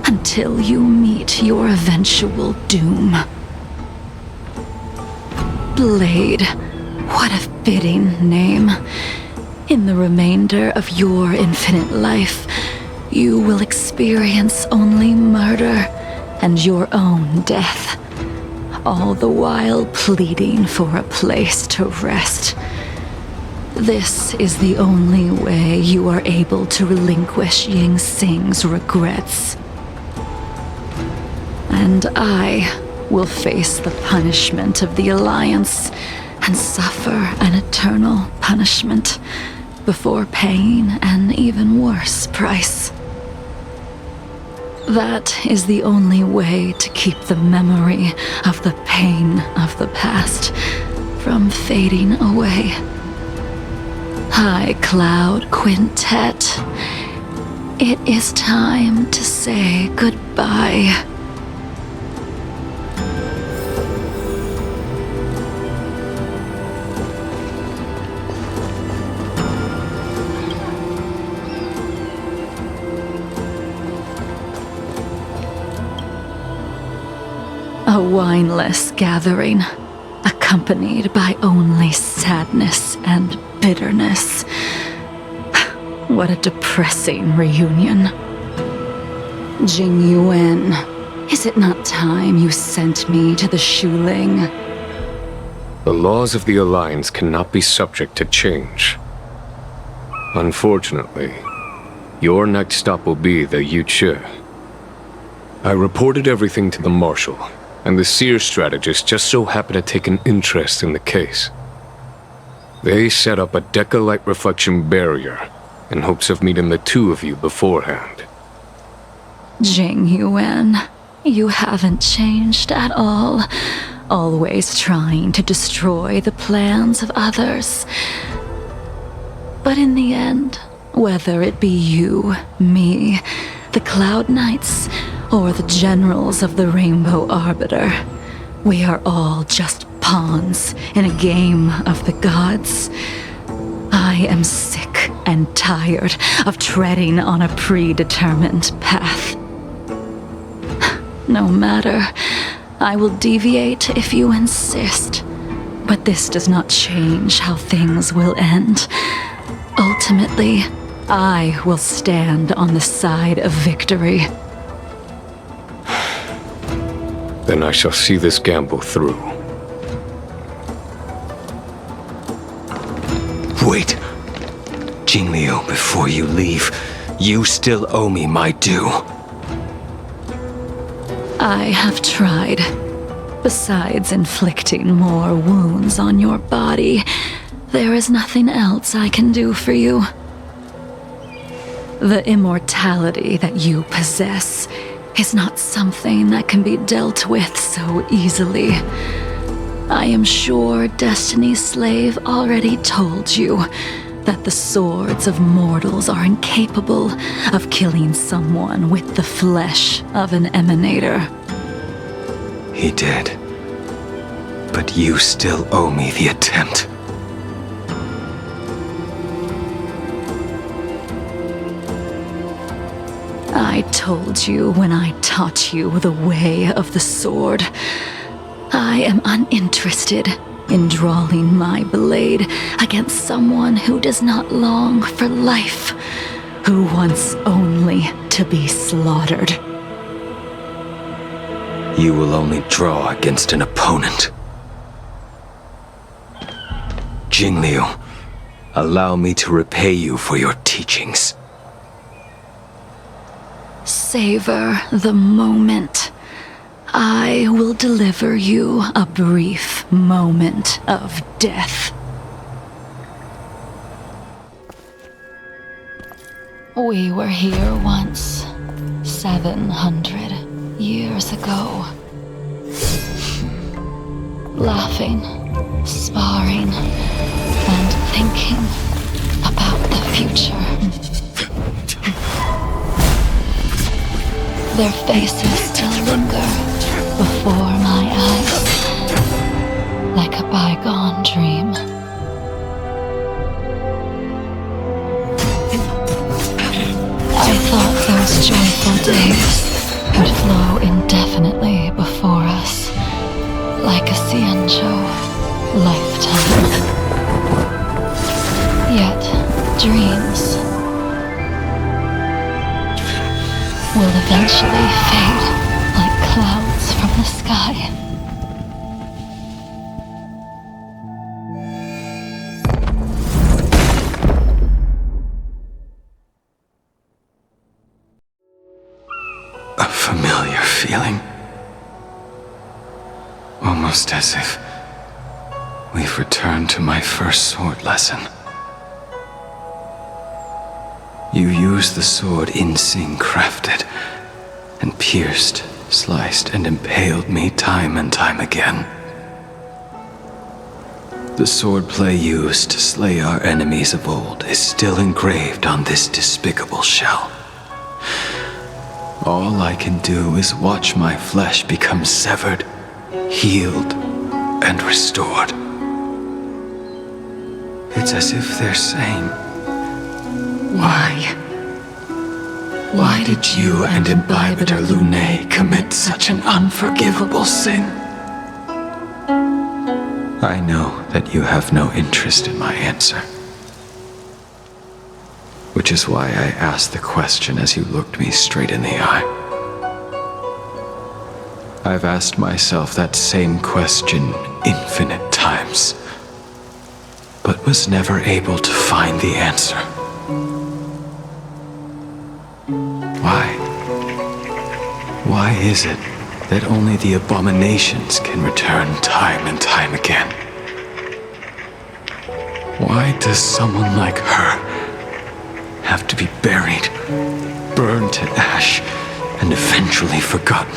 until you meet your eventual doom. Blade, what a fitting name. In the remainder of your infinite life, you will experience only murder and your own death, all the while pleading for a place to rest. This is the only way you are able to relinquish Ying Sing's regrets. And I will face the punishment of the Alliance and suffer an eternal punishment before paying an even worse price. That is the only way to keep the memory of the pain of the past from fading away. High Cloud Quintet, It is time to say goodbye. A wineless gathering, accompanied by only sadness and bitterness. What a depressing reunion. Jingliu, is it not time you sent me to the Shuling? The laws of the Alliance cannot be subject to change. Unfortunately, your next stop will be the Yuchi. I reported everything to the Marshal, and the Seer strategist just so happened to take an interest in the case. They set up a Deca-light reflection barrier in hopes of meeting the two of you beforehand. Jingliu, you haven't changed at all. Always trying to destroy the plans of others. But in the end, whether it be you, me, the Cloud Knights, or the generals of the Rainbow Arbiter, we are all just pawns in a game of the gods. I am sick and tired of treading on a predetermined path. No matter, I will deviate if you insist, but this does not change how things will end. Ultimately, I will stand on the side of victory. Then I shall see this gamble through. Wait. Jingliu, before you leave, you still owe me my due. I have tried. Besides inflicting more wounds on your body, there is nothing else I can do for you. The immortality that you possess is not something that can be dealt with so easily. I am sure Destiny's Slave already told you that the swords of mortals are incapable of killing someone with the flesh of an emanator. He did. But you still owe me the attempt. I told you when I taught you the way of the sword. I am uninterested in drawing my blade against someone who does not long for life, who wants only to be slaughtered. You will only draw against an opponent. Jingliu, allow me to repay you for your teachings. Savor the moment. I will deliver you a brief moment of death. We were here once, 700 years ago. Laughing, sparring, and thinking about the future. Their faces still linger before my eyes, like a bygone dream. I thought those joyful days would flow indefinitely before us, like a Xianzhou lifetime. Yet, dreams will eventually fade like clouds from the sky. A familiar feeling. Almost as if we've returned to my first sword lesson. You used the sword Insing crafted, and pierced, sliced, and impaled me time and time again. The swordplay used to slay our enemies of old is still engraved on this despicable shell. All I can do is watch my flesh become severed, healed, and restored. It's as if they're saying, Why? Why did you and Imbibitor Lunae commit such an unforgivable sin? I know that you have no interest in my answer. Which is why I asked the question as you looked me straight in the eye. I've asked myself that same question infinite times, but was never able to find the answer. Why? Why is it that only the abominations can return time and time again? Why does someone like her have to be buried, burned to ash, and eventually forgotten?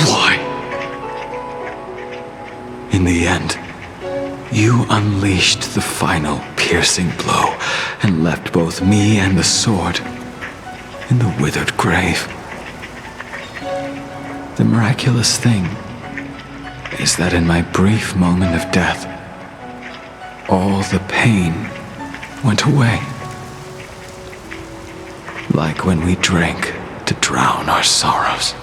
Why? In the end, you unleashed the final piercing blow and left both me and the sword in the withered grave. The miraculous thing is that in my brief moment of death, all the pain went away. Like when we drank to drown our sorrows.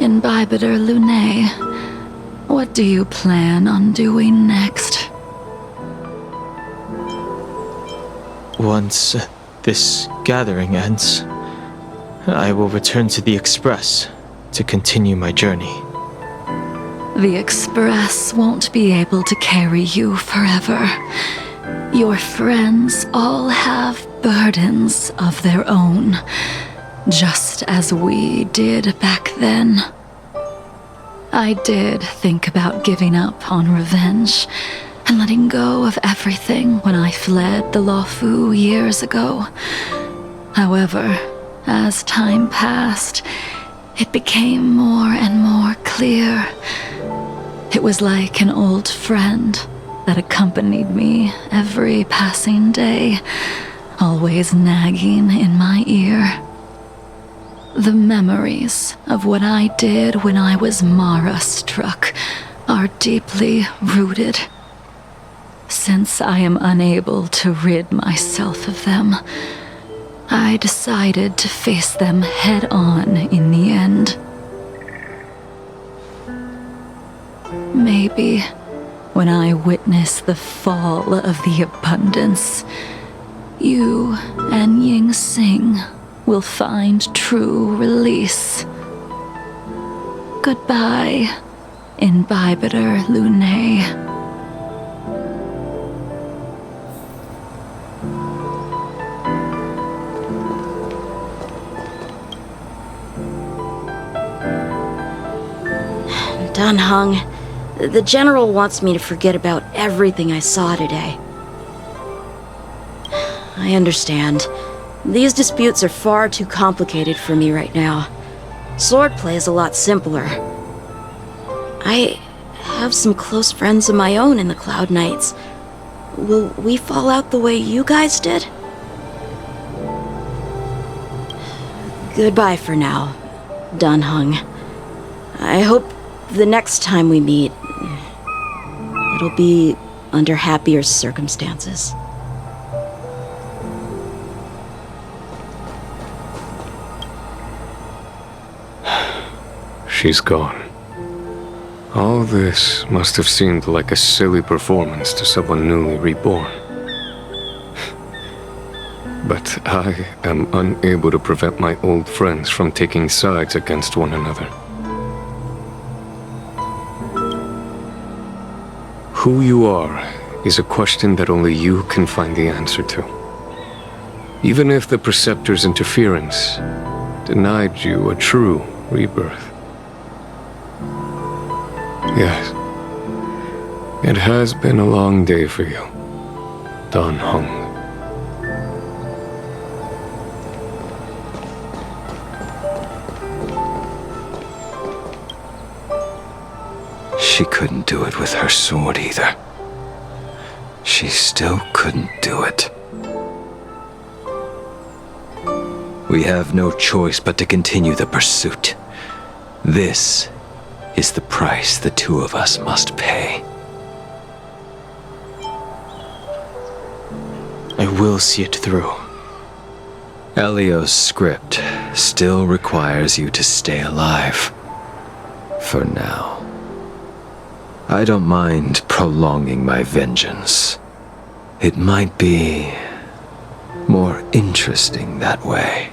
Imbibitor Lunae, what do you plan on doing next? Once this gathering ends, I will return to the Express to continue my journey. The Express won't be able to carry you forever. Your friends all have burdens of their own, just as we did back then. I did think about giving up on revenge and letting go of everything when I fled the Luofu years ago. However, as time passed, it became more and more clear. It was like an old friend that accompanied me every passing day, always nagging in my ear. The memories of what I did when I was Mara-struck are deeply rooted. Since I am unable to rid myself of them, I decided to face them head-on in the end. Maybe when I witness the fall of the abundance, you and Ying Sing will find true release. Goodbye, Imbibitor Lunae. Dan Heng, the General wants me to forget about everything I saw today. I understand. These disputes are far too complicated for me right now. Swordplay is a lot simpler. I have some close friends of my own in the Cloud Knights. Will we fall out the way you guys did? Goodbye for now, Dan Heng. I hope the next time we meet, it'll be under happier circumstances. She's gone. All this must have seemed like a silly performance to someone newly reborn. But I am unable to prevent my old friends from taking sides against one another. Who you are is a question that only you can find the answer to. Even if the Preceptor's interference denied you a true rebirth. Yes, it has been a long day for you, Dan Heng. She couldn't do it with her sword either. She still couldn't do it. We have no choice but to continue the pursuit. This is the price the two of us must pay. I will see it through. Elio's script still requires you to stay alive. For now. I don't mind prolonging my vengeance. It might be more interesting that way.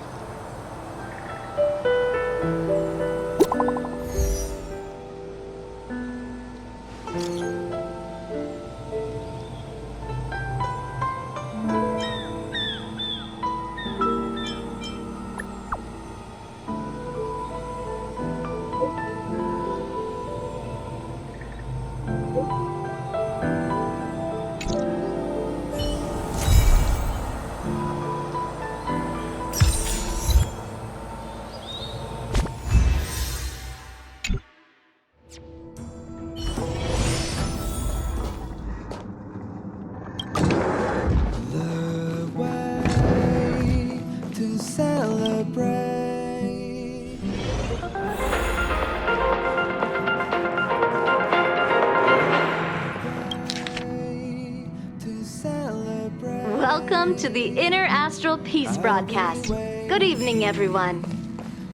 Welcome to the Inner Astral Peace broadcast. Good evening, everyone.